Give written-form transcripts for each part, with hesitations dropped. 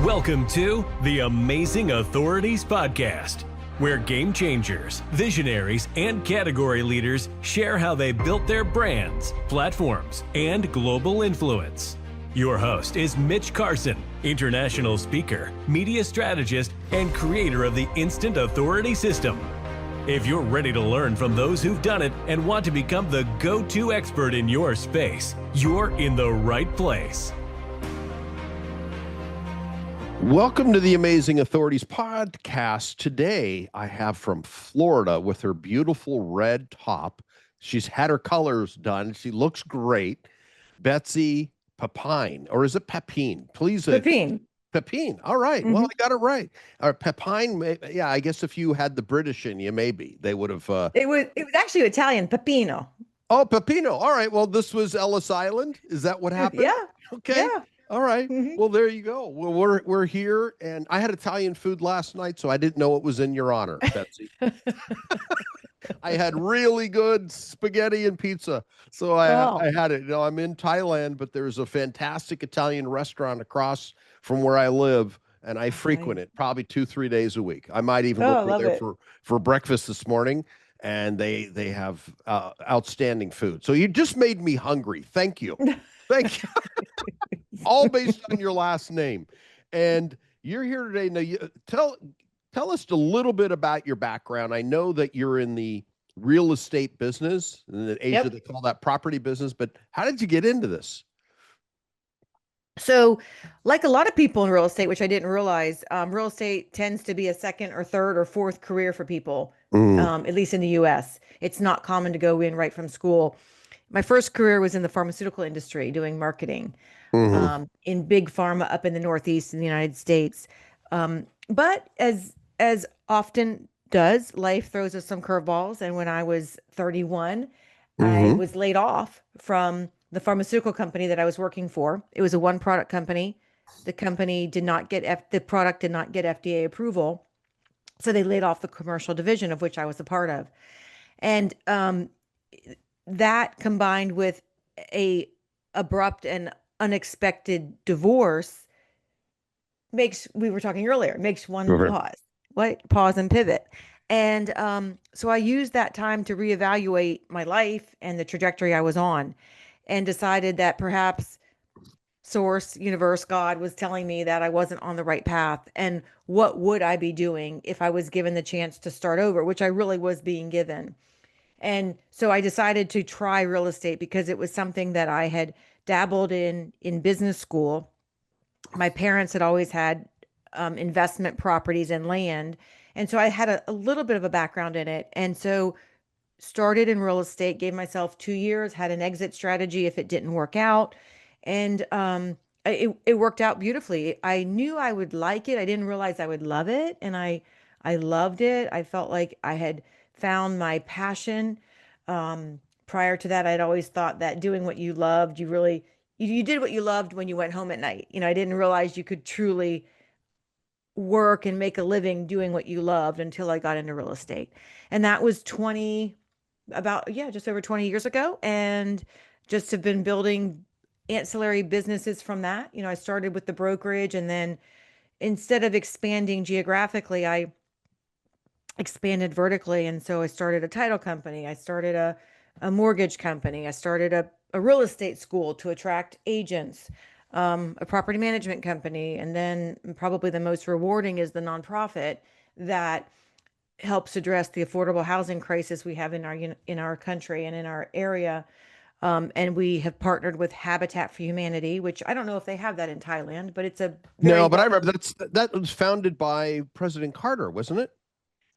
Welcome to the Amazing Authorities Podcast, where game changers, visionaries, and category leaders share how they built their brands, platforms, and global influence. Your host is Mitch Carson, international speaker, media strategist, and creator of the Instant Authority System. If you're ready to learn from those who've done it and want to become the go-to expert in your space, you're in the right place. Welcome to the Amazing Authorities Podcast. Today, I have from Florida with her beautiful red top. She's had her colors done. She looks great. Betsy Pepine, or is it Pepine? Please. Pepin. Pepine. All right. Mm-hmm. Well, I got it right. Pepine. Yeah, I guess if you had the British in you, maybe they would have. It was actually Italian, Pepino. Oh, Pepino. All right. Well, this was Ellis Island. Is that what happened? Yeah. Okay. Yeah. All right. Mm-hmm. Well, there you go. Well, we're here, and I had Italian food last night, so I didn't know it was in your honor, Betsy. I had really good spaghetti and pizza, so I had it. You know, I'm in Thailand, but there's a fantastic Italian restaurant across from where I live, and I frequent it probably 2-3 days a week. I might even go there for breakfast this morning, and they have outstanding food. So you just made me hungry. Thank you. Thank you. All based on your last name. And you're here today. Now, tell us a little bit about your background. I know that you're in the real estate business. In Asia, they call that property business. But how did you get into this? So, like a lot of people in real estate, which I didn't realize, real estate tends to be a second or third or fourth career for people, at least in the U.S. It's not common to go in right from school. My first career was in the pharmaceutical industry doing marketing in big pharma up in the Northeast in the United States. But as often does, life throws us some curveballs. And when I was 31, I was laid off from the pharmaceutical company that I was working for. It was a one product company. The company did not get the product did not get FDA approval. So they laid off the commercial division, of which I was a part of. And that combined with a abrupt and unexpected divorce makes one pause and pivot. And so I used that time to reevaluate my life and the trajectory I was on, and decided that perhaps source, universe, God was telling me that I wasn't on the right path. And what would I be doing if I was given the chance to start over, which I really was being given. And so I decided to try real estate because it was something that I had dabbled in business school. My parents had always had investment properties and land. And so I had a little bit of a background in it. And so started in real estate, gave myself 2 years, had an exit strategy if it didn't work out. And it worked out beautifully. I knew I would like it. I didn't realize I would love it. And I loved it. I felt like I had found my passion. Prior to that, I'd always thought that doing what you loved, you did what you loved when you went home at night. You know, I didn't realize you could truly work and make a living doing what you loved until I got into real estate. And that was just over 20 years ago. And just have been building ancillary businesses from that. You know, I started with the brokerage, and then instead of expanding geographically, I expanded vertically. And so I started a title company. I started a mortgage company. I started a real estate school to attract agents, a property management company. And then probably the most rewarding is the nonprofit that helps address the affordable housing crisis we have in our country and in our area. And we have partnered with Habitat for Humanity, which I don't know if they have that in Thailand, but it's No, but I remember that was founded by President Carter, wasn't it?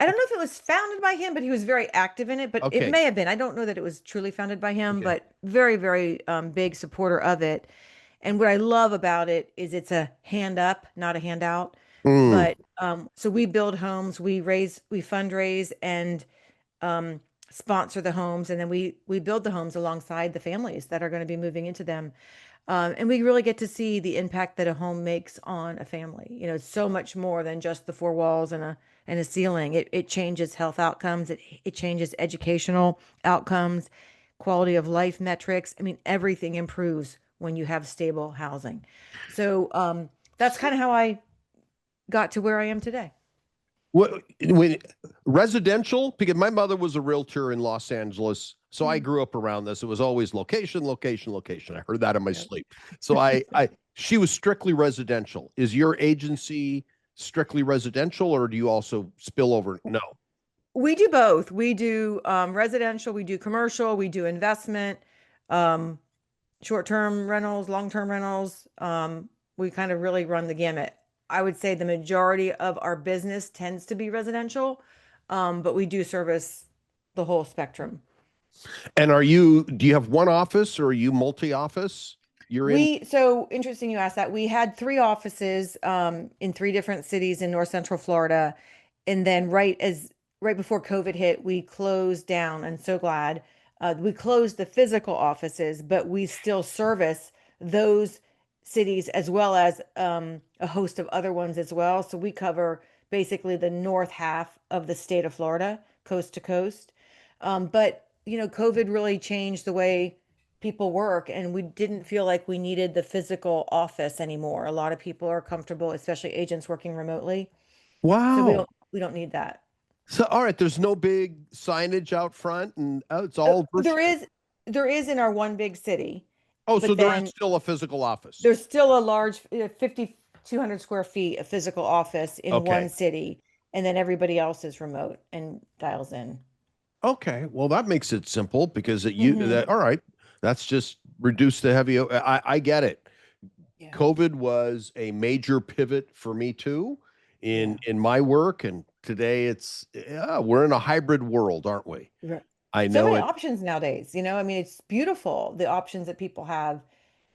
I don't know if it was founded by him, but he was very active in it, but it may have been. I don't know that it was truly founded by him, but very, very big supporter of it. And what I love about it is it's a hand up, not a handout. But so we build homes, we fundraise and sponsor the homes, and then we build the homes alongside the families that are going to be moving into them. And we really get to see the impact that a home makes on a family. You know, it's so much more than just the four walls and a ceiling. It changes health outcomes. It changes educational outcomes, quality of life metrics. I mean, everything improves when you have stable housing. So that's kind of how I got to where I am today. When residential, because my mother was a realtor in Los Angeles, so I grew up around this. It was always location, location, location. I heard that in my sleep. So she was strictly residential. Is your agency strictly residential, or do you also spill over? No. We do both. We do residential, we do commercial, we do investment, short-term rentals, long-term rentals. We kind of really run the gamut. I would say the majority of our business tends to be residential, but we do service the whole spectrum. And do you have one office or are you multi-office? So interesting you asked that. We had 3 offices in 3 different cities in North Central Florida. And then right before COVID hit, we closed down. I'm so glad. We closed the physical offices, but we still service those cities as well as a host of other ones as well. So we cover basically the north half of the state of Florida, coast to coast. But COVID really changed the way people work, and we didn't feel like we needed the physical office anymore. A lot of people are comfortable, especially agents working remotely. Wow. So we don't need that. So, all right, there's no big signage out front, and it's all virtual. There is in our one big city. Oh, so there is still a physical office. There's still a large 5,200 square feet of physical office in one city, and then everybody else is remote and dials in. Okay, well that makes it simple because all right, that's just reduce the heavy. I get it. Yeah. COVID was a major pivot for me too in my work, and today we're in a hybrid world, aren't we? Right. I know so many options nowadays. I mean, it's beautiful, the options that people have,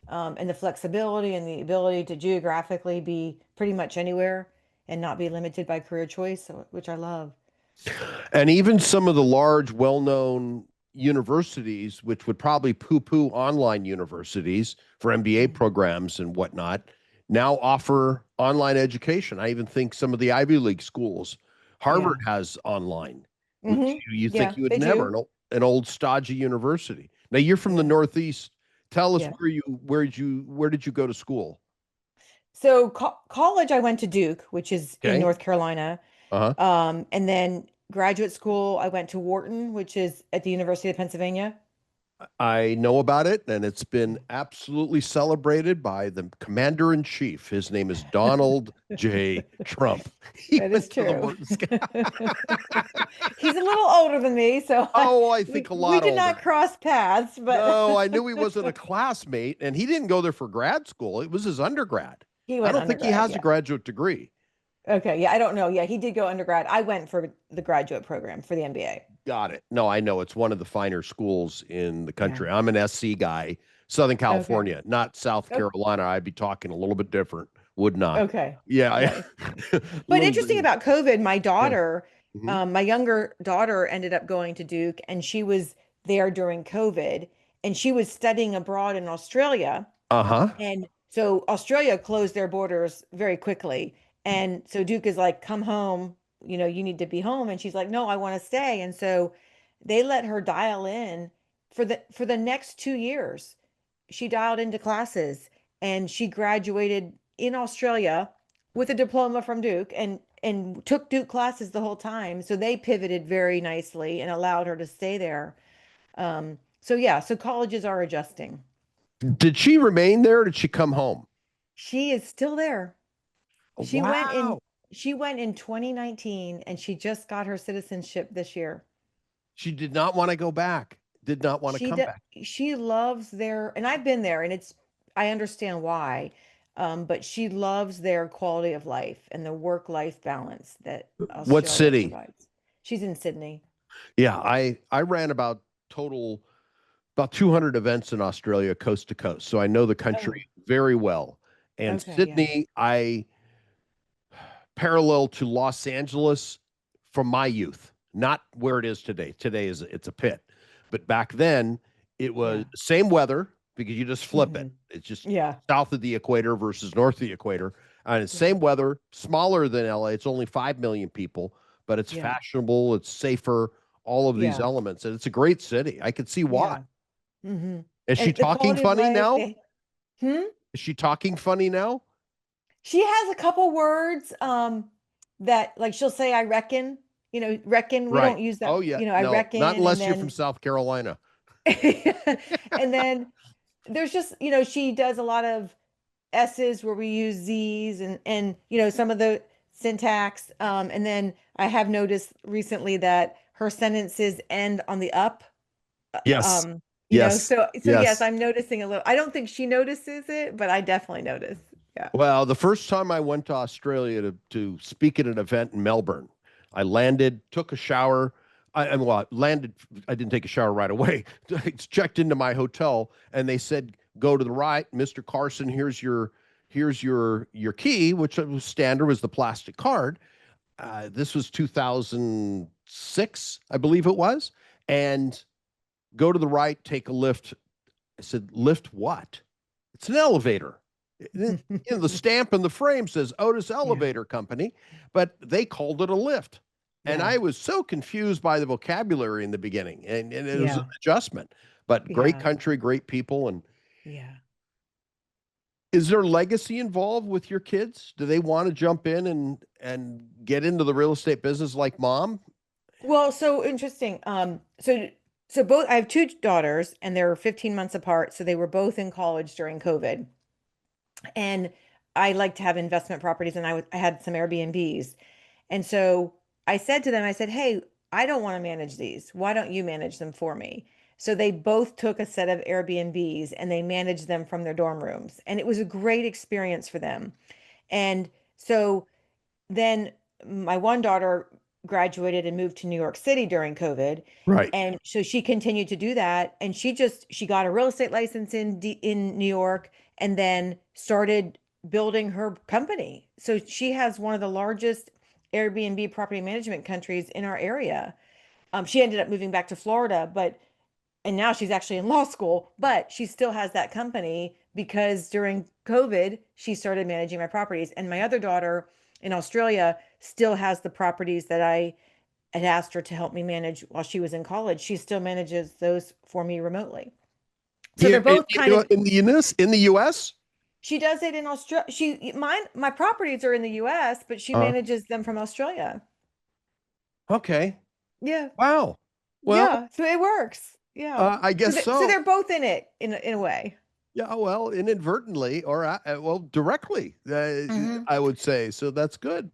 and the flexibility and the ability to geographically be pretty much anywhere and not be limited by career choice, which I love. And even some of the large, well-known universities, which would probably poo-poo online universities for MBA programs and whatnot, now offer online education. I even think some of the Ivy League schools, Harvard has online, which you think you would never, an old stodgy university. Now you're from the Northeast. Tell us where did you go to school? So college, I went to Duke, which is in North Carolina. And then graduate school, I went to Wharton, which is at the University of Pennsylvania. I know about it, and it's been absolutely celebrated by the commander-in-chief. His name is Donald J. Trump. That is true. He's a little older than me, so I think a lot older. We did not cross paths, but no, I knew he wasn't a classmate, and he didn't go there for grad school. It was his undergrad. I don't think he has a graduate degree. Okay, yeah, I don't know. Yeah, he did go undergrad. I went for the graduate program for the MBA. Got it. No, I know it's one of the finer schools in the country. I'm an SC guy, Southern California, not South Carolina. I'd be talking a little bit different. Would not. Okay. Yeah. But interesting about COVID, my daughter, my younger daughter ended up going to Duke, and she was there during COVID, and she was studying abroad in Australia. And so Australia closed their borders very quickly. And so Duke is like, come home, you need to be home. And she's like, no, I want to stay. And so they let her dial in for the next 2 years. She dialed into classes, and she graduated in Australia with a diploma from Duke and took Duke classes the whole time. So they pivoted very nicely and allowed her to stay there. So colleges are adjusting. Did she remain there or did she come home? She is still there. She wow. went in 2019, and she just got her citizenship this year. She did not want to go back. Did not want to come back. She loves and I've been there, and I understand why. But she loves their quality of life and the work-life balance that Australia What city? provides. She's in Sydney. Yeah, I ran about 200 events in Australia, coast to coast. So I know the country very well. And Sydney, parallel to Los Angeles from my youth, not where it is today. Today it's a pit. But back then it was same weather because you just flip it. It's just south of the equator versus north of the equator. And it's same weather, smaller than LA. It's only 5 million people, but it's fashionable, it's safer, all of these elements. And it's a great city. I could see why. Is she talking funny now? Is she talking funny now? She has a couple words that like she'll say, I reckon, reckon. We Right. don't use that, Oh yeah. I No, not reckon. And unless you're from then, South Carolina. and then there's just, she does a lot of S's where we use Z's and, some of the syntax. And then I have noticed recently that her sentences end on the up. Yes. Yes. So yes, Yes. I'm noticing a little. I don't think she notices it, but I definitely notice. Yeah. Well, the first time I went to Australia to speak at an event in Melbourne, I landed, took a shower. I landed. I didn't take a shower right away. I checked into my hotel, and they said, "Go to the right, Mr. Carson. Here's your key," which was standard, was the plastic card. This was 2006, I believe it was, and go to the right, take a lift. I said, "Lift what?" It's an elevator. The stamp in the frame says Otis Yeah. Elevator Company, but they called it a lift. And Yeah. I was so confused by the vocabulary in the beginning, and it was an Yeah. adjustment. But great Yeah. country, great people. And Yeah. is there legacy involved with your kids? Do they want to jump in and get into the real estate business like mom? Well, so interesting. So both I have two daughters and they're 15 months apart, so they were both in college during COVID. And I like to have investment properties and I had some Airbnbs. And so I said to them, I said, "Hey, I don't want to manage these. Why don't you manage them for me?" So they both took a set of Airbnbs and they managed them from their dorm rooms. And it was a great experience for them. And so then my one daughter graduated and moved to New York City during COVID. Right. And so she continued to do that. And she got a real estate license in New York and then started building her company. So she has one of the largest Airbnb property management countries in our area. She ended up moving back to Florida, and now she's actually in law school, but she still has that company because during COVID, she started managing my properties. And my other daughter in Australia still has the properties that I had asked her to help me manage while she was in college. She still manages those for me remotely. So they're Here both kind of, in the US? she does it in Australia. My properties are in the US, but she Uh, manages them from Australia. okay. Yeah. Wow. Well, Yeah. So it works. Yeah. I So, guess so so. they're both in it in a way. Yeah, well, inadvertently or well, directly, Mhm. I would say. So that's good.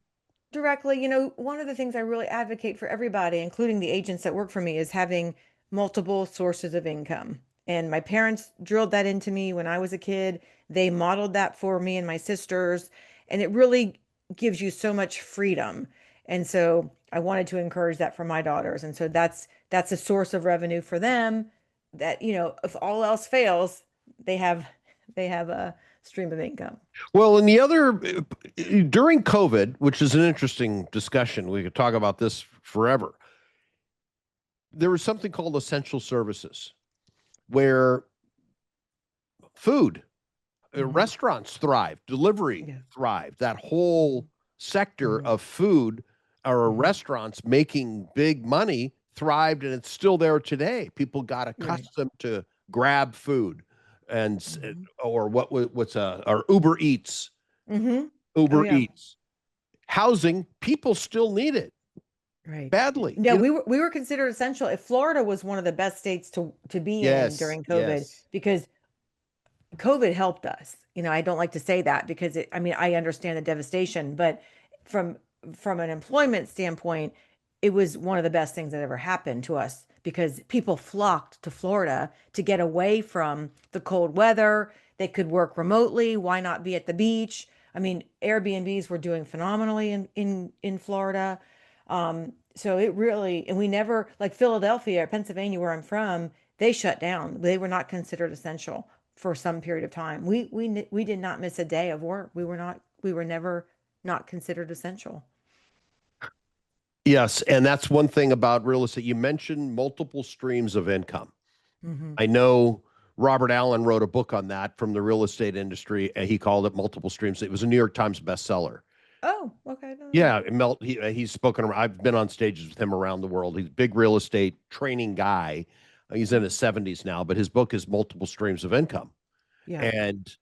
Directly, one of the things I really advocate for everybody, including the agents that work for me, is having multiple sources of income. And my parents drilled that into me when I was a kid. They modeled that for me and my sisters, and it really gives you so much freedom. And so I wanted to encourage that for my daughters. And so that's a source of revenue for them that, if all else fails, they have they have a stream of income. Well, and the other during COVID, which is an interesting discussion, we could talk about this forever. There was something called essential services, where food, Mhm. restaurants thrived, delivery Yeah. thrived. That whole sector Mhm. of food or Mhm. restaurants making big money thrived, and it's still there today. People got Right. accustomed to grab food and Mhm. or what's or Uber Eats, Mhm. Oh Uber yeah. Eats. Housing, people still need it Right. badly. No, we were considered essential. If Florida was one of the best states to be in Yes, during COVID yes. because COVID helped us. I don't like to say that because I mean, I understand the devastation, but from from an employment standpoint, it was one of the best things that ever happened to us because people flocked to Florida to get away from the cold weather. They could work remotely. Why not be at the beach? I mean, Airbnbs were doing phenomenally in Florida. So it really, and we never, like Philadelphia, Pennsylvania, where I'm from, they shut down. They were not considered essential for some period of time. We did not miss a day of work. We were never not considered essential. Yes, and that's one thing about real estate. You mentioned multiple streams of income. Hmm. I know Robert Allen wrote a book on that from the real estate industry, and he called it Multiple Streams. It was a New York Times bestseller. Oh, okay. No, no. Yeah, he's spoken. I've been on stages with him around the world. He's a big real estate training guy. He's in his 70s now, but his book is Multiple Streams of Income. Yeah. And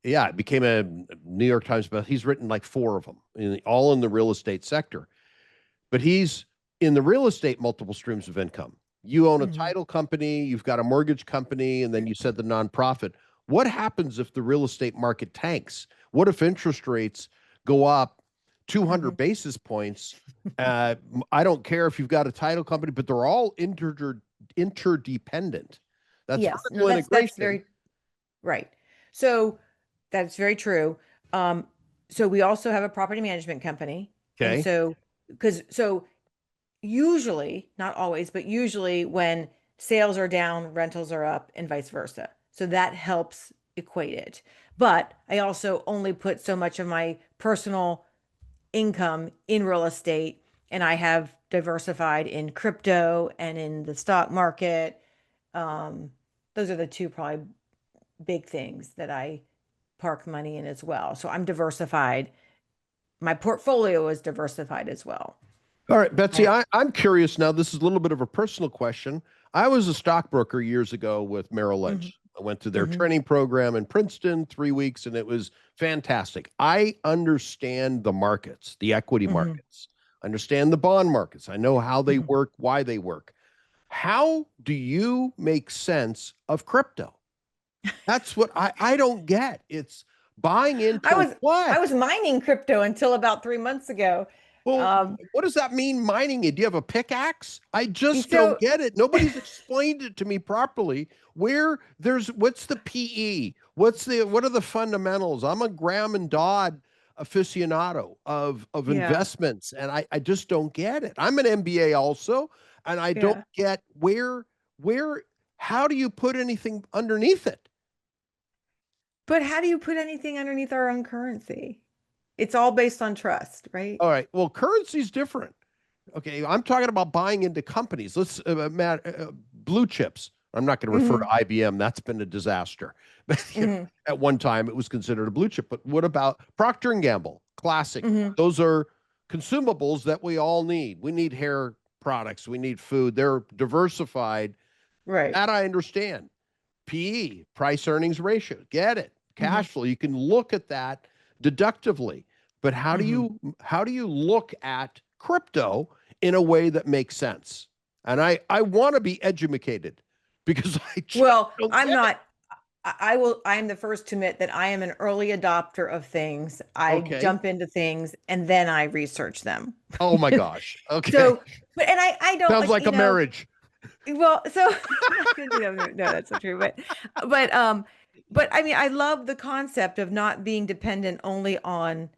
Yeah, it became a New York Times best. He's written like 4 of them, all in the real estate sector. But he's in the real estate multiple streams of income. You own a title company, you've got a mortgage company, and then you said the nonprofit. What happens if the real estate market tanks? What if interest rates go up 200 basis points? I don't care if you've got a title company, but they're all interdependent. That's Yes, no, vertical integration. that's very right. So that's very true. So we also have a property management company. And Okay. so usually, not always, but usually when sales are down, rentals are up and vice versa. So that helps equate it. But I also only put so much of my personal income in real estate, and I have diversified in crypto and in the stock market. Those are the 2 probably big things that I park money in as well. So I'm diversified. My portfolio is diversified as well. All right, Betsy, I'm curious now. This is a little bit of a personal question. I was a stockbroker years ago with Merrill Lynch. I went to their training program in Princeton, 3 weeks, and it was fantastic. I understand the markets, the equity markets, understand the bond markets. I know how they work, why they work. How do you make sense of crypto? That's what I don't get. It's buying into what? I was mining crypto until about 3 months ago. Well, what does that mean, mining it? Do you have a pickaxe? I just So- don't get it. Nobody's explained it to me properly. What's the PE? What are the fundamentals? I'm a Graham and Dodd aficionado of investments, and I just don't get it. I'm an MBA also, and I don't get how do you put anything underneath it? But how do you put anything underneath our own currency? It's all based on trust, right? All right. Well, currency's different. Okay, I'm talking about buying into companies. Let's blue chips. I'm not going to refer to IBM. That's been a disaster. At one time, it was considered a blue chip. But what about Procter and Gamble? Classic. Those are consumables that we all need. We need hair products. We need food. They're diversified. Right. That I understand. PE, price earnings ratio. Get it. Cash flow. You can look at that deductively. But how do you look at crypto in a way that makes sense? And I want to be educated because I'm the first to admit that I am an early adopter of things. I jump into things and then I research them. Oh my gosh. Okay. So, but I don't sounds like a marriage. Well, so no, that's not true. But I mean, I love the concept of not being dependent only on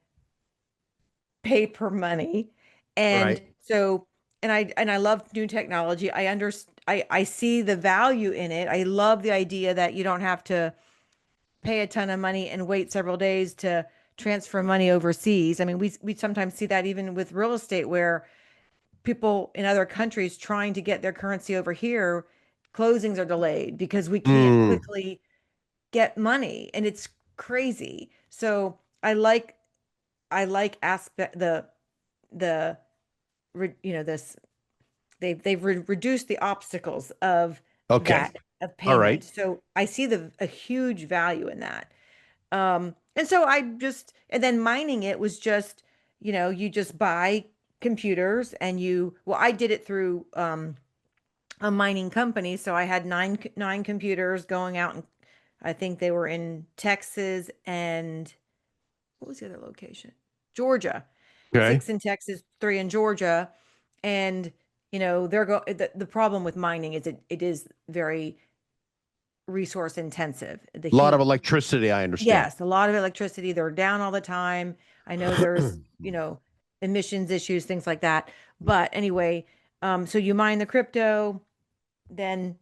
paper money. And so, and I love new technology. I see the value in it. I love the idea that you don't have to pay a ton of money and wait several days to transfer money overseas. I mean, we sometimes see that even with real estate where people in other countries trying to get their currency over here, closings are delayed because we can't quickly get money, and it's crazy. So I like this, they've reduced the obstacles of that of payment. All right. So I see a huge value in that. And so and then mining it was just, you just buy computers and I did it through a mining company. So I had nine computers going out, and I think they were in Texas and what was the other location? Georgia. Okay. 6 in Texas, 3 in Georgia. And the problem with mining is it is very resource intensive. A lot of electricity, I understand. Yes, a lot of electricity. They're down all the time. I know there's emissions issues, things like that. But anyway, so you mine the crypto, then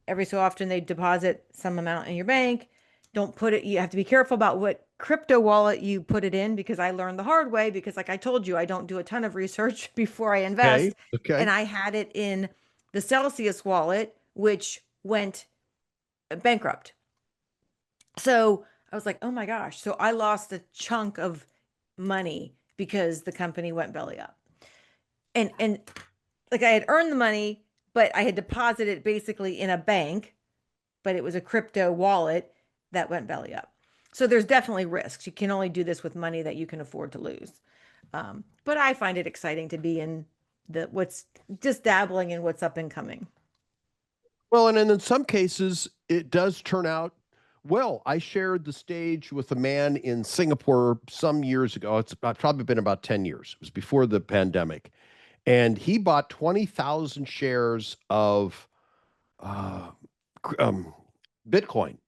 every so often they deposit some amount in your bank. Don't put it, you have to be careful about what crypto wallet you put it in, because I learned the hard way, because like I told you, I don't do a ton of research before I invest. Okay. And I had it in the Celsius wallet, which went bankrupt. So I was like, oh my gosh. So I lost a chunk of money because the company went belly up. And like I had earned the money, but I had deposited it basically in a bank, but it was a crypto wallet that went belly up. So there's definitely risks. You can only do this with money that you can afford to lose. But I find it exciting to be in what's just dabbling in what's up and coming. Well, and then in some cases, it does turn out well. I shared the stage with a man in Singapore some years ago. It's probably been about 10 years. It was before the pandemic. And he bought 20,000 shares of uh, Bitcoin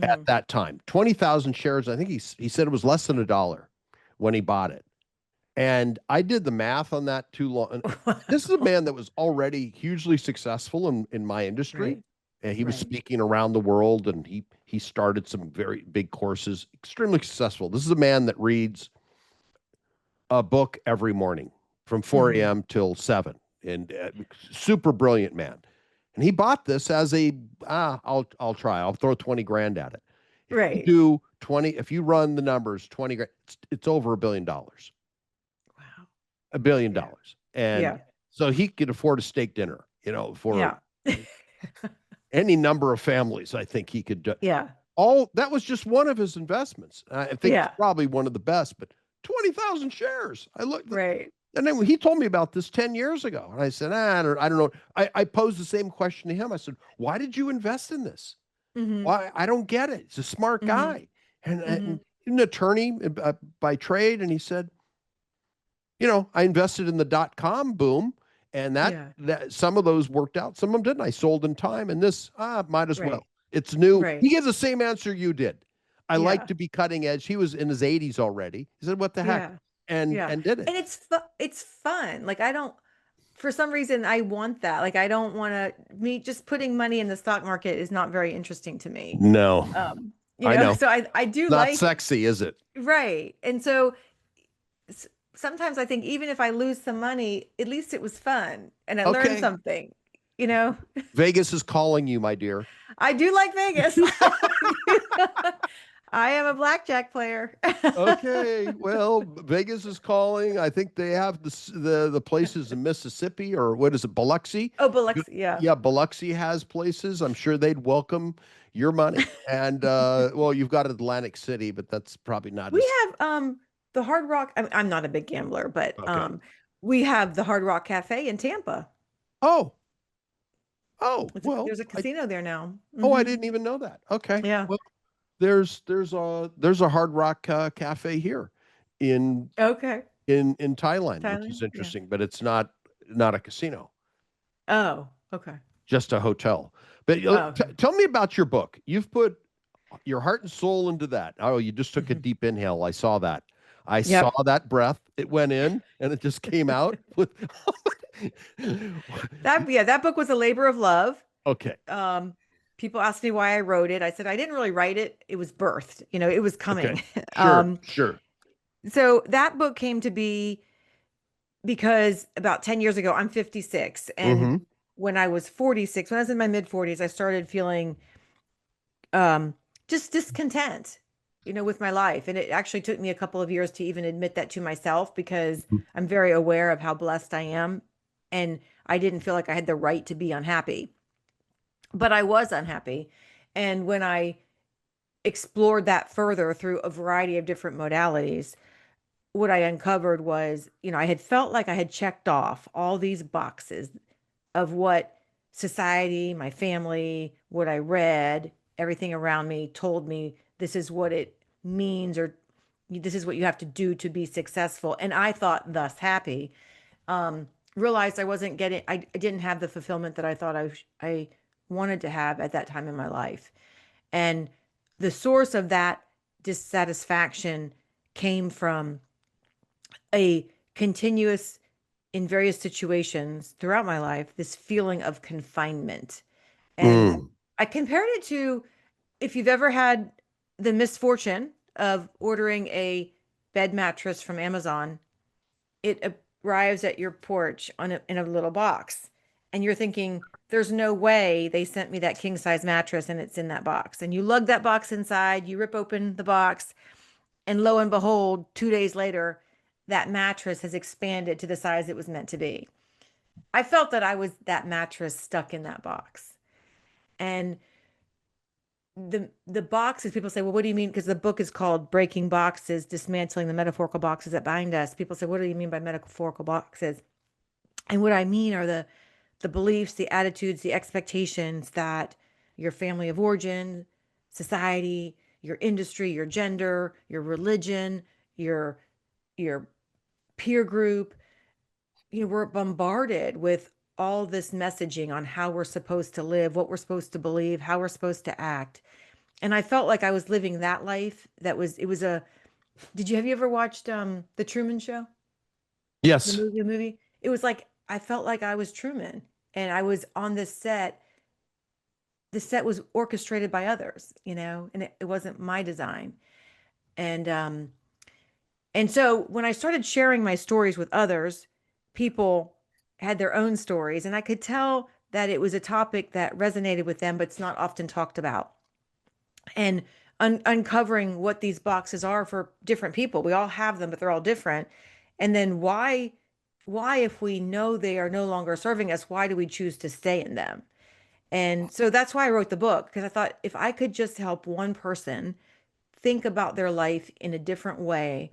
at Hmm. that time. 20,000 shares. I think he said it was less than $1 when he bought it. And I did the math on that too long. This is a man that was already hugely successful in my industry. Right. And he was Right. speaking around the world, and he started some very big courses, extremely successful. This is a man that reads a book every morning from 4 Hmm. a.m. till 7, and super brilliant man. And he bought this as I'll try. I'll throw 20 grand at it. If you Right. do 20, if you run the numbers, 20 grand, it's over $1 billion. Wow. Yeah. $1 billion. And Yeah. so he could afford a steak dinner, for Yeah. any number of families. I think he could do Yeah. all that was just one of his investments. I think it's Yeah. probably one of the best, but 20,000 shares. I looked, Right. and then he told me about this 10 years ago. And I said, I don't know. I posed the same question to him. I said, why did you invest in this? Hmm. Why? I don't get it. He's a smart Hmm. guy. And, Hmm. and an attorney by trade. And he said, I invested in the .com boom, and Yeah. that some of those worked out, some of them didn't. I sold in time, and this might as well. Right. It's new. Right. He gave the same answer you did. I like Yeah. to be cutting edge. He was in his 80s already. He said, "What the heck?" Yeah. and Yeah. and did it. And it's fun. Like I don't for some reason I want that. Like I don't want to me just putting money in the stock market is not very interesting to me. No, I know. So I do Not like sexy, is it? right. And so s- sometimes I think even if I lose some money, at least it was fun and I learned Okay. something. You know, Vegas is calling you, my dear. I do like Vegas. I am a blackjack player. Okay, well, Vegas is calling. I think they have the places in Mississippi, or what is it, Biloxi? Oh, Biloxi, yeah. Yeah, Biloxi has places. I'm sure they'd welcome your money. And well, you've got Atlantic City, but that's probably not We as have the Hard Rock. I'm not a big gambler, but okay. we have the Hard Rock Cafe in Tampa. Oh, well, There's a casino there now. I Hmm. didn't even know that. Okay, Yeah. well, there's a Hard Rock cafe here in Okay. in Thailand, which is Thailand. Yeah. interesting, but it's not a casino. Oh, okay. Just a hotel. But Oh, okay. tell me about your book. You've put your heart and soul into that. Oh, you just took a Hmm. deep inhale. I saw that. I saw Yep. that breath. It went in and it just came out with That book was a labor of love. Okay. Um, People asked me why I wrote it. I said I didn't really write it. It was birthed. It was Okay. coming. Sure. Sure. So that book came to be because about 10 years ago, I'm 56. And Mm-hmm. when I was 46, when I was in my mid 40s, I started feeling um, just discontent, with my life. And it actually took me a couple of years to even admit that to myself because I'm very aware of how blessed I am. And I didn't feel like I had the right to be unhappy, but I was unhappy. And when I explored that further through a variety of different modalities, what I uncovered was, I had felt like I had checked off all these boxes of what society, my family, what I read, everything around me told me this is what it means, or this is what you have to do to be successful. And I thought thus happy. Um, Realized I didn't have the fulfillment that I thought I wanted to have at that time in my life. And the source of that dissatisfaction came from a continuous, in various situations throughout my life, this feeling of confinement. And Mm. I compared it to if you've ever had the misfortune of ordering a bed mattress from Amazon, it arrives at your porch in a little box. And you're thinking, there's no way they sent me that king size mattress and it's in that box. And you lug that box inside, you rip open the box, and lo and behold, 2 days later, that mattress has expanded to the size it was meant to be. I felt that I was that mattress stuck in that box. And the boxes, people say, well, what do you mean? Because the book is called Breaking Boxes, Dismantling the Metaphorical Boxes That Bind Us. People say, what do you mean by metaphorical boxes? And what I mean are the beliefs, the attitudes, the expectations that your family of origin, society, your industry, your gender, your religion, your your peer group, we're bombarded with all this messaging on how we're supposed to live, what we're supposed to believe, how we're supposed to act. And I felt like I was living that life. It was a have you ever watched The Truman Show? Yes. The movie? It was like I felt like I was Truman and I was on this set. The set was orchestrated by others, and it wasn't my design. And and so when I started sharing my stories with others, people had their own stories, and I could tell that it was a topic that resonated with them, but it's not often talked about. And uncovering what these boxes are for different people. We all have them, but they're all different. And then why, if we know they are no longer serving us, why do we choose to stay in them? And so that's why I wrote the book, because I thought if I could just help one person think about their life in a different way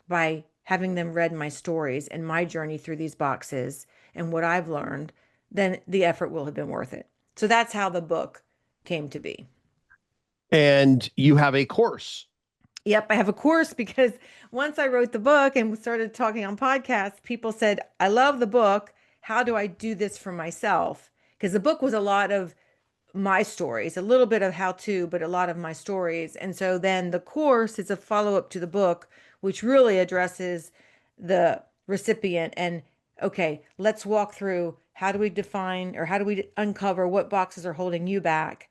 by having them read my stories and my journey through these boxes and what I've learned, then the effort will have been worth it. So that's how the book came to be. And you have a course. Yep, I have a course because once I wrote the book and started talking on podcasts, people said, I love the book. How do I do this for myself? Because the book was a lot of my stories, a little bit of how to, but a lot of my stories. And so then the course is a follow up to the book, which really addresses the recipient. And okay, let's walk through how do we define or how do we uncover what boxes are holding you back?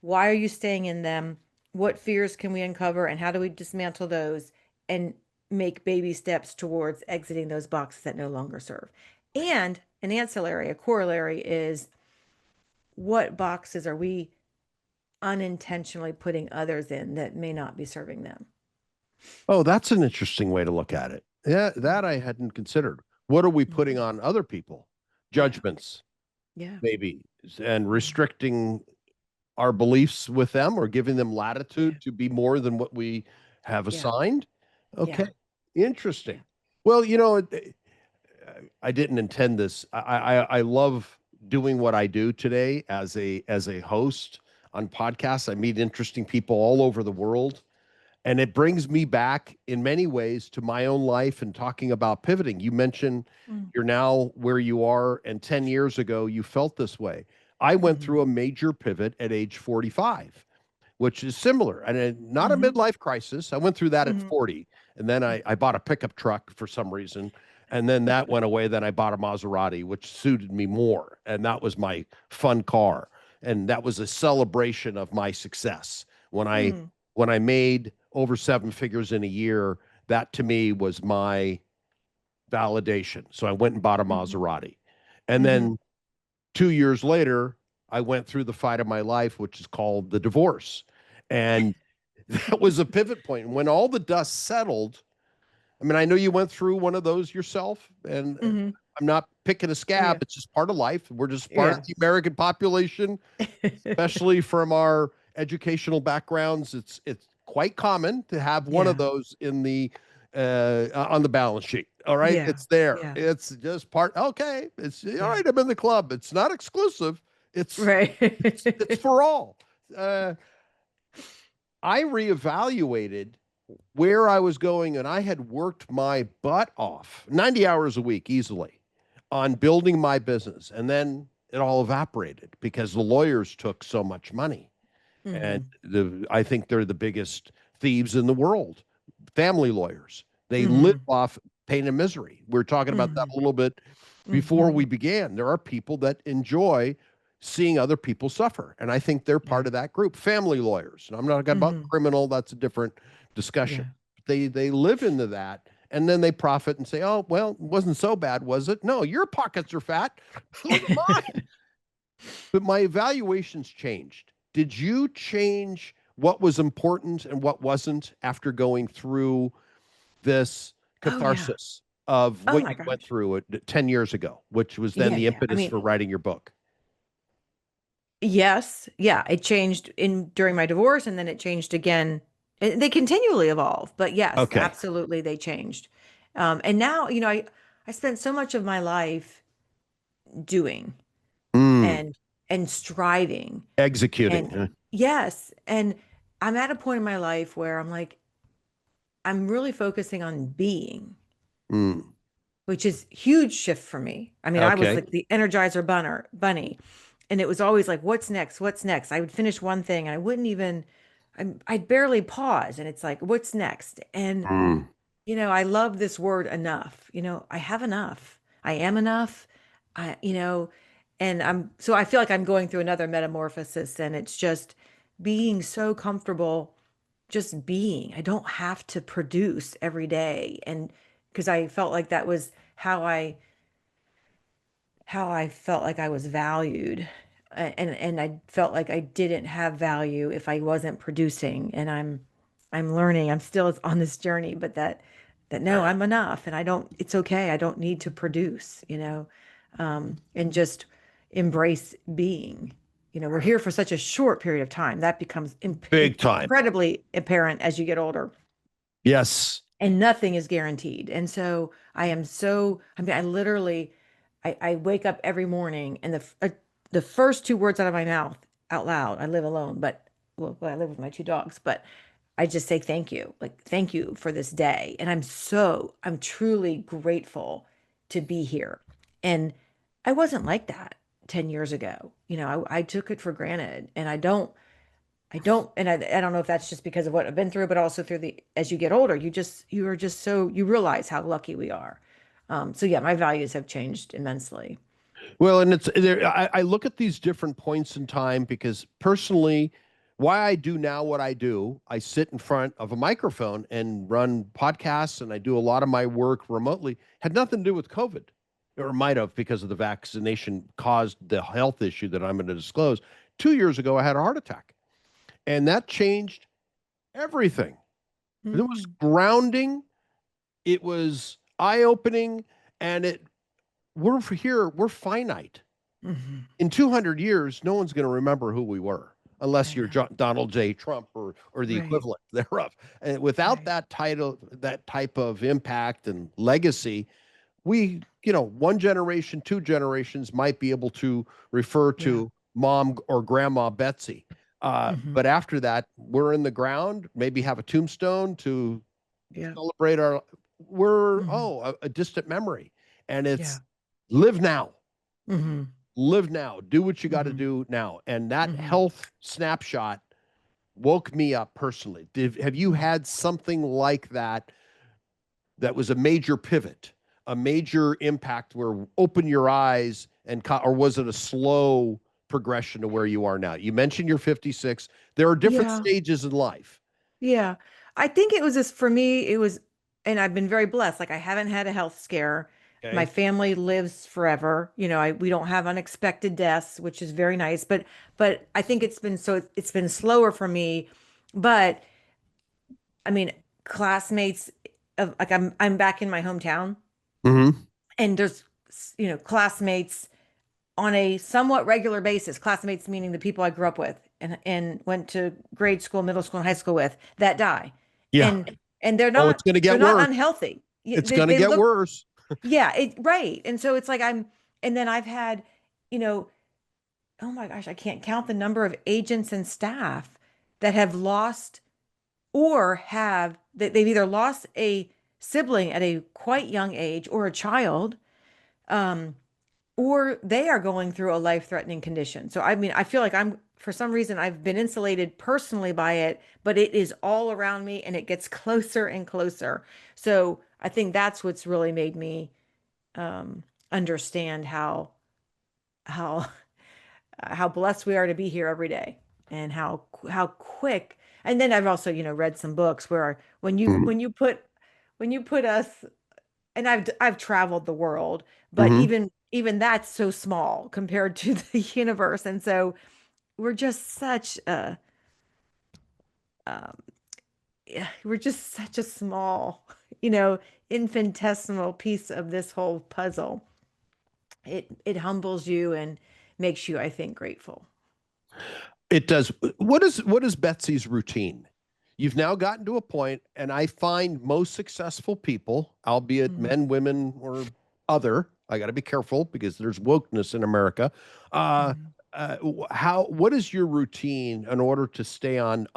Why are you staying in them? What fears can we uncover and how do we dismantle those and make baby steps towards exiting those boxes that no longer serve? And an ancillary, a corollary is what boxes are we unintentionally putting others in that may not be serving them? Oh, that's an interesting way to look at it. Yeah, that I hadn't considered. What are we putting on other people? Judgments, Yeah. maybe, and restricting our beliefs with them or giving them latitude to be more than what we have Yeah. assigned. Okay. Yeah. Interesting. Well, I didn't intend this. I love doing what I do today as a host on podcasts. I meet interesting people all over the world. And it brings me back in many ways to my own life and talking about pivoting. You mentioned you're now where you are, and 10 years ago, you felt this way. I went through a major pivot at age 45, which is similar and not a midlife crisis. I went through that at 40, and then I bought a pickup truck for some reason. And then that went away. Then I bought a Maserati, which suited me more. And that was my fun car. And that was a celebration of my success. When I made over seven figures in a year, that to me was my validation. So I went and bought a Maserati. And then 2 years later, I went through the fight of my life, which is called the divorce. And that was a pivot point. And when all the dust settled, I mean, I know you went through one of those yourself, and I'm not picking a scab. It's just part of life. We're just part of the American population, especially from our educational backgrounds. It's quite common to have one of those in the on the balance sheet. All right, it's there. It's just part. Okay, it's all right. I'm in the club. It's not exclusive. It's Right. it's for all. I reevaluated where I was going, and I had worked my butt off 90 hours a week easily on building my business. And then it all evaporated because the lawyers took so much money. And I think they're the biggest thieves in the world. Family lawyers. They live off pain and misery. We are talking about that a little bit before we began. There are people that enjoy seeing other people suffer. And I think they're part of that group. Family lawyers. And I'm not talking about criminal, that's a different discussion. They live into that, and then they profit and say, oh, well, it wasn't so bad, was it? No, your pockets are fat. Look at mine. But my evaluations changed. Did you change what was important and what wasn't after going through this catharsis of what my you went gosh. through 10 years ago, which was then the impetus for writing your book? Yes, yeah, it changed in during my divorce, and then it changed again. They continually evolve, but yes, Okay. absolutely, they changed. And now, I spent so much of my life doing Mm, and striving, executing. and yes, and I'm at a point in my life where I'm like, I'm really focusing on being, Mm, which is huge shift for me. I mean, I was okay. like the Energizer bunny, and it was always like, what's next? What's next? I would finish one thing and I wouldn't even, I'd barely pause, and it's like, what's next? And Mm. I love this word enough. I have enough. I am enough. I, you know, and so I feel like I'm going through another metamorphosis, and it's just being so comfortable just being. I don't have to produce every day. And because I felt like that was how I felt like I was valued. And I felt like I didn't have value if I wasn't producing. And I'm learning. I'm still on this journey, but that no, I'm enough, and I don't, it's okay. I don't need to produce, and just embrace being. We're here for such a short period of time. That becomes Big time. incredibly apparent as you get older, Yes. and nothing is guaranteed. And so I mean, I literally, I wake up every morning, and the first two words out of my mouth out loud, I live alone, but well, I live with my two dogs, but I just say thank you, like thank you for this day. And I'm truly grateful to be here. And I wasn't like that 10 years ago. I took it for granted, and I don't know if that's just because of what I've been through, but also through as you get older, you are just so, you realize how lucky we are. So yeah, my values have changed immensely. Well, and it's there. I look at these different points in time because personally, why I do now what I do, I sit in front of a microphone and run podcasts, and I do a lot of my work remotely, had nothing to do with COVID, or might have because of the vaccination caused the health issue that I'm going to disclose. 2 years ago, I had a heart attack, and that changed everything. It was Mm, grounding, it was eye opening, and we're finite. mhm. In 200 years, no one's going to remember who we were unless I you're know. Donald J. Trump or the Right. equivalent thereof. And without Right. that title, that type of impact and legacy, one generation, two generations might be able to refer Yeah. to mom or grandma Betsy. Hmm. But after that, we're in the ground, maybe have a tombstone to Yeah. celebrate Hmm. a distant memory. And Yeah. it's live now, Hmm. live now, do what you got to Hmm. do now. And that Hmm. health snapshot woke me up personally. Have you had something like that that was a major pivot, a major impact where open your eyes or was it a slow progression to where you are now? You mentioned you're 56. There are different Yeah. stages in life. Yeah. I think it was just for me, and I've been very blessed. Like I haven't had a health scare. My Okay. family lives forever. We don't have unexpected deaths, which is very nice. But I think it's been slower for me. But I mean, classmates of like I'm back in my hometown, Mm-hmm. and there's classmates on a somewhat regular basis, classmates meaning the people I grew up with and went to grade school, middle school, and high school with, that die. Yeah. And they're Oh, it's not going to they're get not worse. unhealthy. It's going to They get look, worse. yeah, right. And so it's like and then I've had, you know, oh my gosh, I can't count the number of agents and staff that have lost or have that they've either lost a sibling at a quite young age or a child, um, or they are going through a life-threatening condition. So I mean, I feel like for some reason I've been insulated personally by it, but it is all around me, and it gets closer and closer. So I think that's what's really made me understand how how blessed we are to be here every day, and how quick. And then I've also, read some books where Mm-hmm. when you put us, and I've traveled the world, but Mm-hmm. even that's so small compared to the universe. And so we're just such a um, yeah, we're just such a small, you know, infinitesimal piece of this whole puzzle. It humbles you and makes you, I think, grateful. It does. What is Betsy's routine? You've now gotten to a point, and I find most successful people, albeit Mhm. men, women, or other, I got to be careful because there's wokeness in America. Uh, Mhm. what is your routine in order to stay on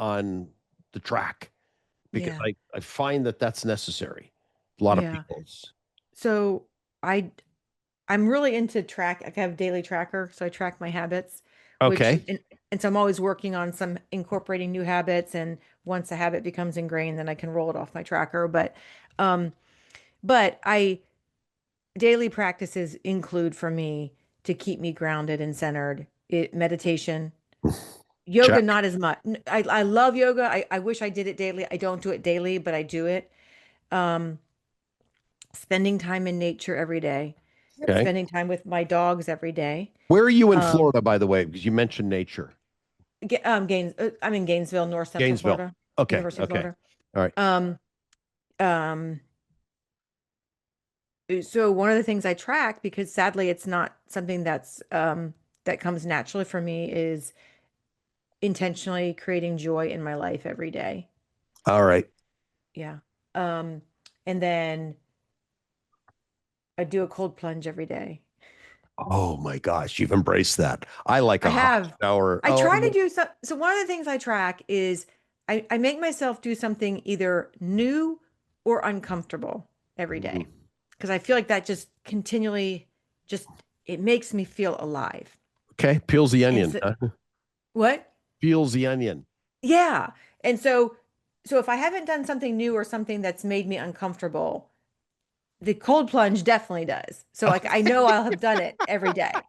the track? Because Yeah. I find that that's necessary. A lot of Yeah. people's. So I I'm really into track. I have a daily tracker, so I track my habits, which Okay. and so I'm always working on some incorporating new habits. And once a habit becomes ingrained, then I can roll it off my tracker. Um, but I daily practices include for me to keep me grounded and centered. Meditation, yoga, Check. not as much. I love yoga. I wish I did it daily. I don't do it daily, but I do it. Um, Spending time in nature every day, Okay. spending time with my dogs every day. Where are you in Um, Florida, by the way? Because you mentioned nature. I'm in Gainesville, North Central Gainesville. Florida, Okay. University of Okay. Florida. All right. Um, um, so one of the things I track, because sadly it's not something that comes naturally for me, is intentionally creating joy in my life every day. All right. Yeah. Um, and then I do a cold plunge every day. Oh my gosh, you've embraced that. I like I a hot have. shower. I Oh, try to do so one of the things I track is I make myself do something either new or uncomfortable every day. mm, Because I feel like that just continually just it makes me feel alive. okay. Peels the And onion. so Huh? what? Peels the onion. Yeah. And so if I haven't done something new or something that's made me uncomfortable, the cold plunge definitely does. So like I know I'll have done it every day.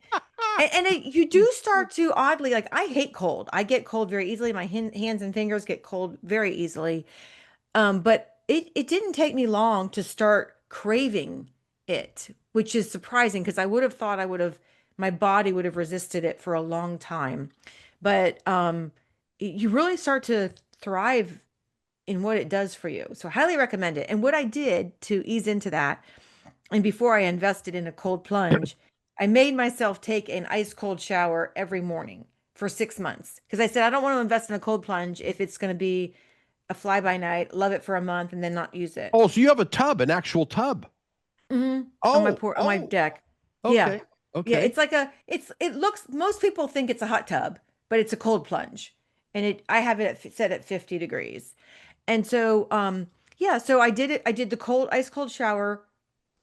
You do start to oddly, like I hate cold. I get cold very easily. My hands and fingers get cold very easily. But it didn't take me long to start craving it, which is surprising because I would have thought my body would have resisted it for a long time. But you really start to thrive in what it does for you. So highly recommend it. And what I did to ease into that, and before I invested in a cold plunge, I made myself take an ice cold shower every morning for 6 months because I said I don't want to invest in a cold plunge if it's going to be a fly by night, love it for a month, and then not use it. Oh, so you have a tub, an actual tub. On my Oh, on my oh, deck. Yeah. okay. Yeah, Okay. it's like it looks, most people think it's a hot tub, but it's a cold plunge. And I have it set at 50 degrees. And so yeah, so I did it. I did the ice cold shower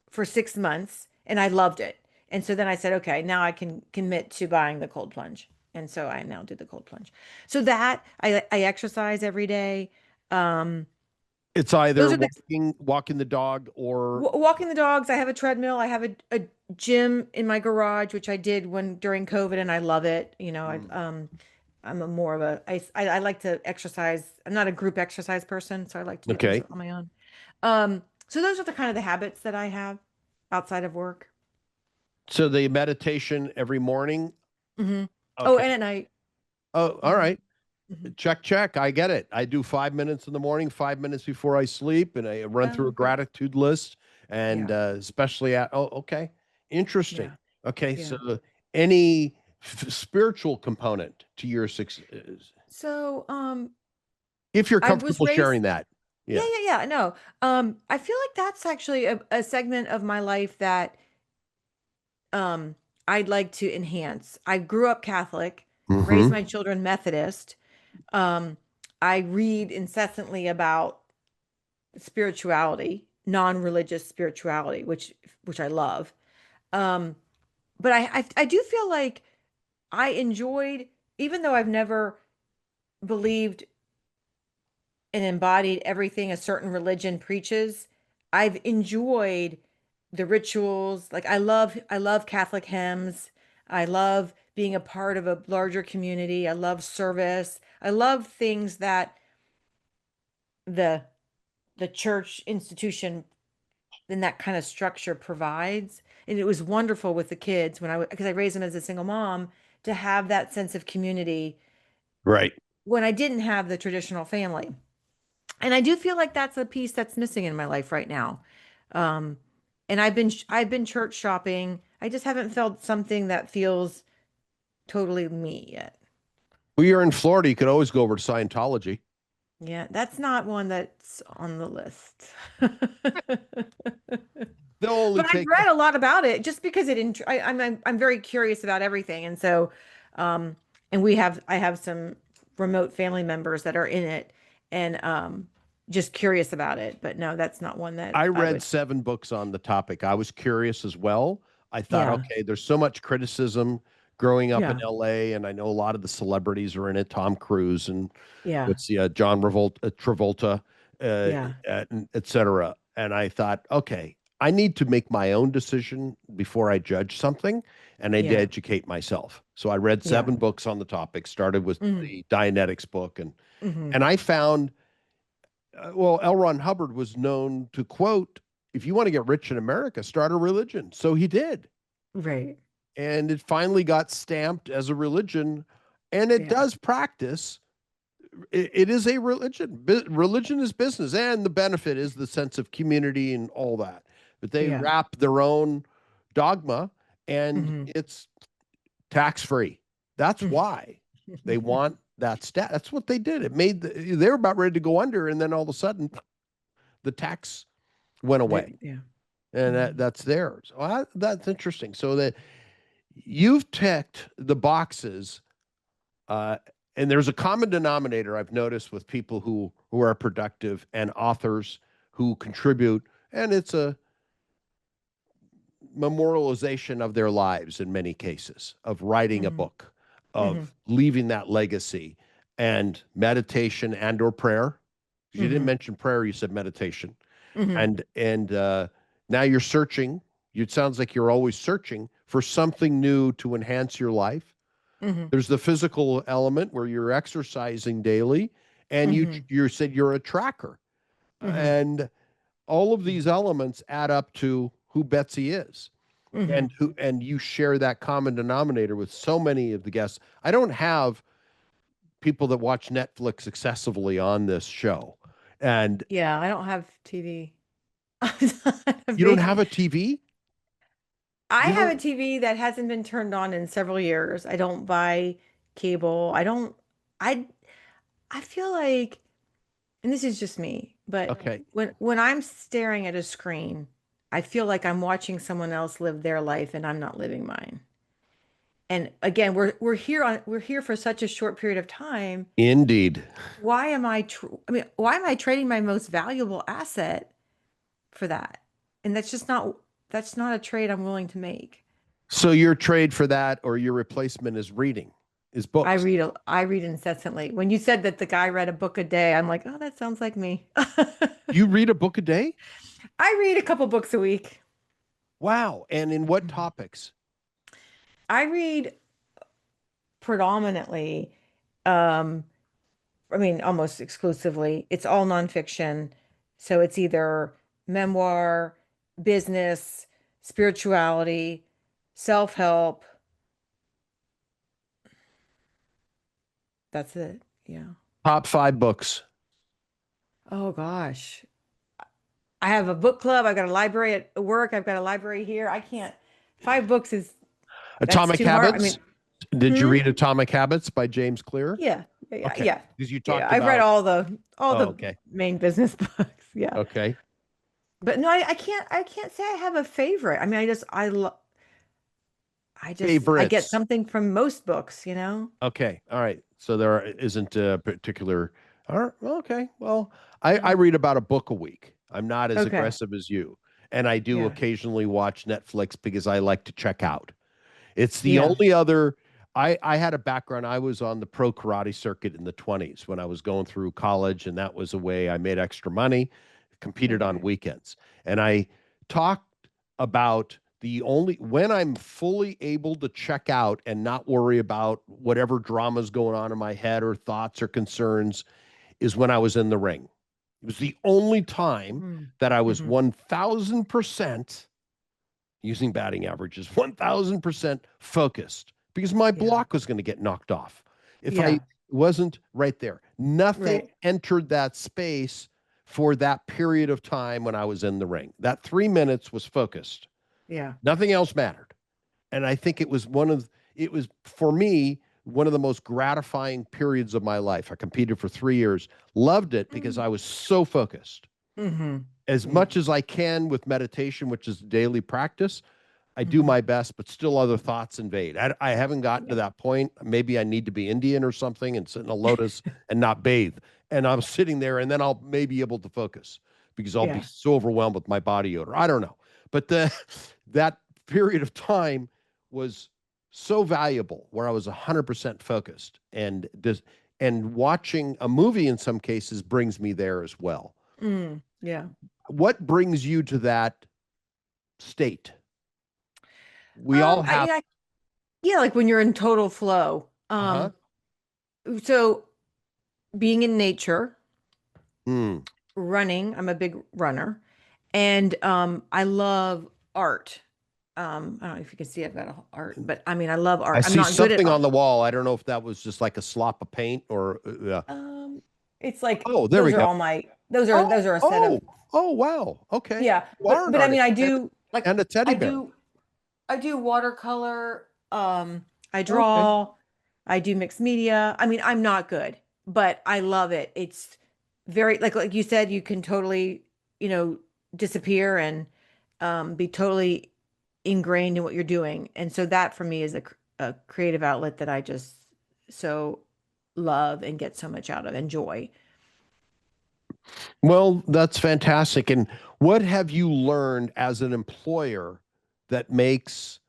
for 6 months and I loved it. And so then I said, okay, now I can commit to buying the cold plunge. And so I now do the cold plunge. So that I exercise every day. Um, It's either those are the walking the dog or walking the dogs. I have a treadmill. I have a gym in my garage, which I did when during COVID, and I love it. mm, I'm a more of a I like to exercise. I'm not a group exercise person, so I like to do things okay. on my own. So those are the kind of the habits that I have outside of work. So the meditation every morning. Hmm. Oh, Okay. and at night. Oh, all Hmm. right. Hmm. Check, check. I get it. I do 5 minutes in the morning, 5 minutes before I sleep, and I run through Oh, a okay. gratitude list, and Yeah. especially at. Oh, okay, interesting. Yeah. Okay, Yeah. so any spiritual component to your success, So, if you're I was comfortable raised. sharing that. Yeah, Yeah. yeah, yeah. No. I feel like that's actually a segment of my life that um I'd like to enhance. I grew up Catholic, raised Mm-hmm. my children Methodist. Um, I read incessantly about spirituality, non-religious spirituality, which I love. Um, but I do feel like I enjoyed, even though I've never believed and embodied everything a certain religion preaches, I've enjoyed the rituals. Like I love Catholic hymns. I love being a part of a larger community. I love service. I love things that the the church institution and that kind of structure provides. And it was wonderful with the kids when because I raised them as a single mom, to have that sense of community Right. when I didn't have the traditional family. And I do feel like that's a piece that's missing in my life right now. Um, and I've been church shopping. I just haven't felt something that feels totally me yet. Well, you're in Florida. You could always go over to Scientology. Yeah, that's not one that's on the list. They'll only But I've take. read a lot about it just because I'm very curious about everything. And so um and I have some remote family members that are in it and just curious about it. But no, that's not one that I I read would. 7 books on the topic. I was curious as well. I thought, Yeah. okay, there's so much criticism growing up in Yeah. LA, and I know a lot of the celebrities are in it. Tom Cruise and Yeah. what's the John Travolta, Yeah. et cetera. And I thought, okay, I need to make my own decision before I judge something, and I need to Yeah. educate myself. So I read Yeah. 7 books on the topic. Started with Mm-hmm. the Dianetics book, and Mm-hmm. I found, well, L. Ron Hubbard was known to quote, "If you want to get rich in America, start a religion." So he did, Right. and it finally got stamped as a religion, and it Yeah. does practice. It is a religion. Religion is business, and the benefit is the sense of community and all that. But they Yeah. wrap their own dogma, and Mm-hmm. it's tax free. That's why they Mm-hmm. want that stat. That's what they did. It made they were about ready to go under, and then all of a sudden, the tax went away, Yeah. and Mm-hmm. that's theirs. Well, that's interesting. So that you've ticked the boxes, uh, and there's a common denominator I've noticed with people who are productive and authors who contribute, and it's a memorialization of their lives in many cases, of writing a Mm-hmm. book, Mm-hmm. of leaving that legacy, and meditation and or prayer. You didn't Mm-hmm. mention prayer, you said meditation. Mm-hmm. And now you're searching. It sounds like you're always searching for something new to enhance your life. Mm-hmm. There's the physical element where you're exercising daily, and Mm-hmm. you said you're a tracker, Mm-hmm. and all of these elements add up to who Betsy is, Mm-hmm. and you share that common denominator with so many of the guests. I don't have people that watch Netflix excessively on this show, and Yeah, I don't have TV. I'm not a you don't have big. a TV. I You have a don't. TV that hasn't been turned on in several years. I don't buy cable. I don't. I I feel like, and this is just me, but Okay. when I'm staring at a screen, I feel like I'm watching someone else live their life and I'm not living mine. And again, we're here for such a short period of time. Indeed. Why am I I mean, why am I trading my most valuable asset for that? And that's not a trade I'm willing to make. So your trade for that or your replacement is reading, is books. I read incessantly. When you said that the guy read a book a day, I'm like, oh, that sounds like me. You read a book a day? I read a couple books a week. Wow. And in what topics? I read predominantly, um, I mean, almost exclusively, it's all nonfiction. So it's either memoir, business, spirituality, self-help. That's it. Yeah. Top 5 books. Oh gosh. I have a book club. I've got a library at work. I've got a library here. I can't. 5 books that's Atomic too hard. I Habits. mean, Did you hmm? read Atomic Habits by James Clear? Yeah. Yeah. Okay. Yeah. Because you Yeah. talked I've read about, all oh, the okay. main business books. Yeah. Okay. But no, I can't say I have a favorite. I mean, I get Favorites. something from most books, you know? Okay. All right. So there isn't a particular. All right. Well, okay. Well, I Yeah. read about a book a week. I'm not as Okay. aggressive as you. And I do Yeah. occasionally watch Netflix because I like to check out. It's the Yeah. only other. I had a background. I was on the pro karate circuit in the 20s when I was going through college, and that was a way I made extra money, competed on Okay. weekends. And I talked about the only when I'm fully able to check out and not worry about whatever drama's going on in my head or thoughts or concerns is when I was in the ring. It was the only time Mm. that I was Hmm. 1000% using batting averages, 1000% focused because my Yeah. block was going to get knocked off. If I Yeah. wasn't right there, nothing Right. entered that space for that period of time when I was in the ring. That 3 minutes was focused. Yeah. Nothing else mattered. And I think it was it was for me, one of the most gratifying periods of my life. I competed for 3 years, loved it because I was so focused. As much as I can with meditation, which is daily practice, I do my best, but still other thoughts invade. I haven't gotten to that point. Maybe I need to be Indian or something and sit in a lotus and not bathe. And I'm sitting there, and then I'll maybe be able to focus because I'll be so overwhelmed with my body odor. I don't know. But that period of time was so valuable where I was 100% focused. And watching a movie in some cases brings me there as well. Yeah. What brings you to that state? We all have. Yeah, like when you're in total flow. So being in nature, running, I'm a big runner, and I love art. I don't know if you can see I've got art, but I mean I love art. I I'm see not good at something on the wall. I don't know if that was just like a slop of paint or it's like oh, there we those are go. all my those are a set of Oh wow. Okay. yeah. You are an But I mean I artist. do like And a teddy bear. I do watercolor, I Okay. draw, I do mixed media. I mean, I'm not good, but I love it. It's very like you said, you can totally, disappear and be totally ingrained in what you're doing. And so that for me is a creative outlet that I just so love and get so much out of and joy. Well, that's fantastic. And what have you learned as an employer that makes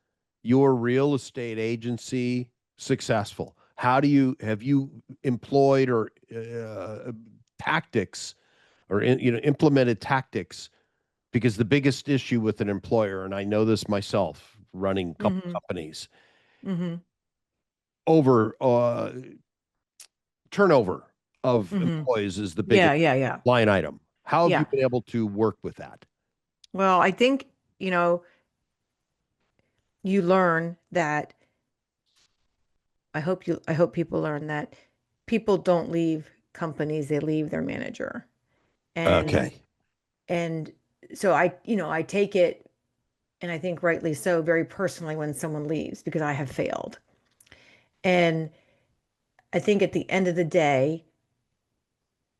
your real estate agency successful? Have you employed or tactics or implemented tactics? Because the biggest issue with an employer, and I know this myself, running a couple companies, over turnover of employees is the biggest line item. How have you been able to work with that? Well, I think, you learn that I hope people learn that people don't leave companies, they leave their manager. And and so I take it, and I think rightly so, very personally when someone leaves because I have failed. And I think at the end of the day,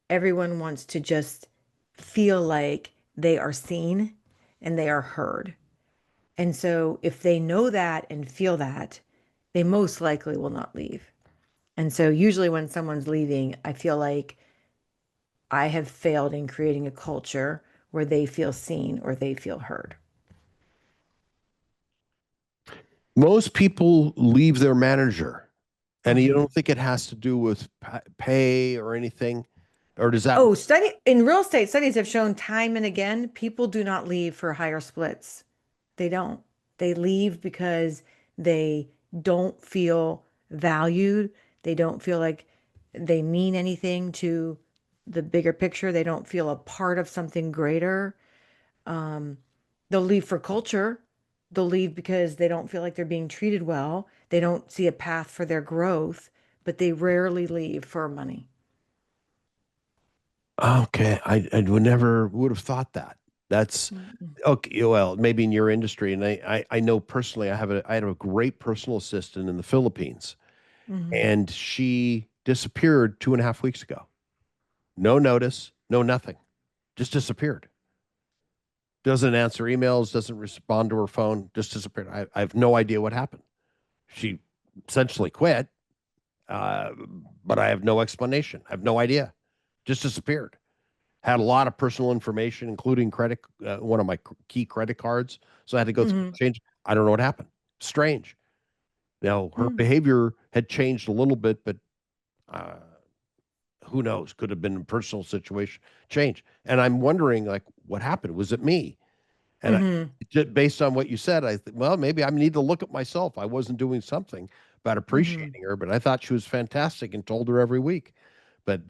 everyone wants to just feel like they are seen and they are heard. And so if they know that and feel that, they most likely will not leave. And so usually when someone's leaving, I feel like I have failed in creating a culture where they feel seen or they feel heard. Most people leave their manager, and you don't think it has to do with pay or anything, or does that? Study in real estate studies have shown time and again, people do not leave for higher splits. They don't. They leave because they don't feel valued. They don't feel like they mean anything to the bigger picture. They don't feel a part of something greater. They'll leave for culture. They'll leave because they don't feel like they're being treated well. They don't see a path for their growth, but they rarely leave for money. Okay, I would have thought that. That's okay. Well, maybe in your industry, and I know personally, I had a great personal assistant in the Philippines, and she disappeared 2.5 weeks ago. No notice, no nothing, just disappeared. Doesn't answer emails, doesn't respond to her phone, just disappeared. I have no idea what happened. She essentially quit, but I have no explanation. I have no idea. Just disappeared. Had a lot of personal information, including one of my key credit cards. So I had to go through change. I don't know what happened. Strange. Now her behavior had changed a little bit, but who knows? Could have been a personal situation change. And I'm wondering, like, what happened? Was it me? And based on what you said, I think, well, maybe I need to look at myself. I wasn't doing something about appreciating her, but I thought she was fantastic and told her every week. But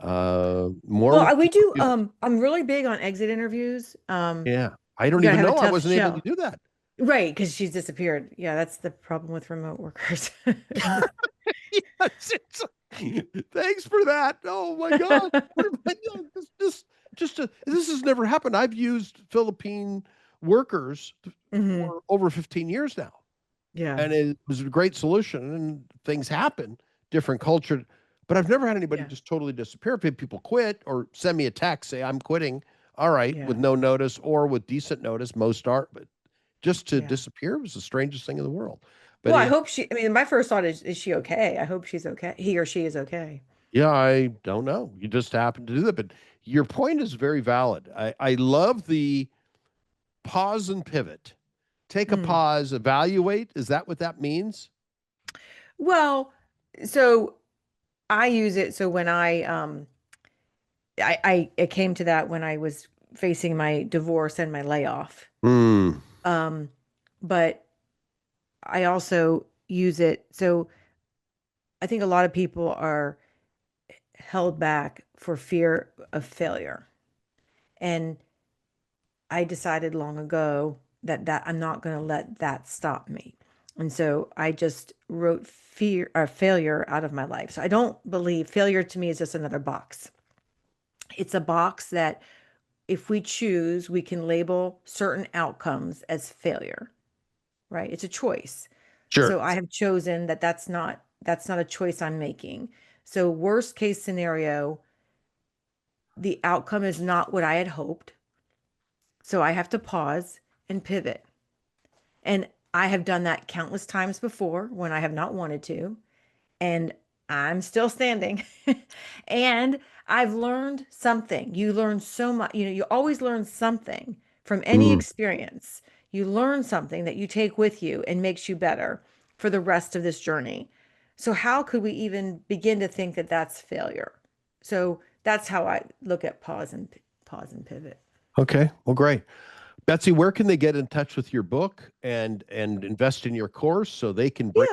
more. Well, we do. I'm really big on exit interviews. Yeah, I don't even know I wasn't able to do that. Right, because she's disappeared. Yeah, that's the problem with remote workers. Yes, thanks for that. Oh my God. This has never happened. I've used Philippine workers for over 15 years now. Yeah. And it was a great solution, and things happen, different culture. But I've never had anybody just totally disappear. People quit or send me a text, say, I'm quitting. All right, with no notice or with decent notice, most are. But just to disappear was the strangest thing in the world. But well, I hope I mean, my first thought is she okay? I hope she's okay. He or she is okay. Yeah, I don't know. You just happen to do that. But your point is very valid. I love the pause and pivot. Take a pause, evaluate. Is that what that means? Well, so I use it. So when I came to that when I was facing my divorce and my layoff. But I also use it. So I think a lot of people are held back for fear of failure. And I decided long ago that I'm not going to let that stop me. And so I just wrote fear or failure out of my life. So I don't believe failure to me is just another box. It's a box that if we choose, we can label certain outcomes as failure, right? It's a choice. Sure. So I have chosen that's not a choice I'm making. So worst case scenario, the outcome is not what I had hoped. So I have to pause and pivot. And I have done that countless times before when I have not wanted to. And I'm still standing. And I've learned something. You learn so much. You always learn something from any experience. You learn something that you take with you and makes you better for the rest of this journey. So how could we even begin to think that that's failure? So that's how I look at pause and pivot. Okay. Well, great. Betsy, where can they get in touch with your book and invest in your course so they can break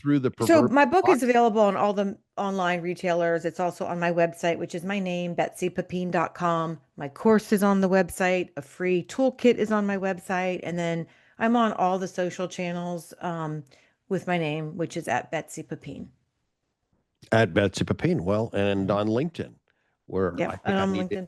through the So my book is available on all the online retailers. It's also on my website, which is my name, betsypepine.com. My course is on the website. A free toolkit is on my website. And then I'm on all the social channels with my name, which is at Betsy Pepine. At Betsy Pepine. Well, and on LinkedIn, where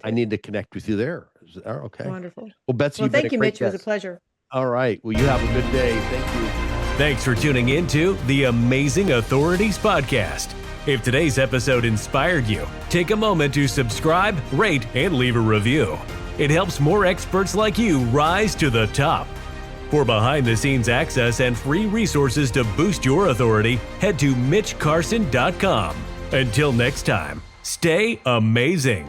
I need to connect with you there. Okay. Wonderful. Well, Betsy, well, thank you, Mitch. It was a pleasure. All right. Well, you have a good day. Thank you. Thanks for tuning in to the Amazing Authorities Podcast. If today's episode inspired you, take a moment to subscribe, rate, and leave a review. It helps more experts like you rise to the top. For behind-the-scenes access and free resources to boost your authority, head to mitchcarson.com. Until next time, stay amazing.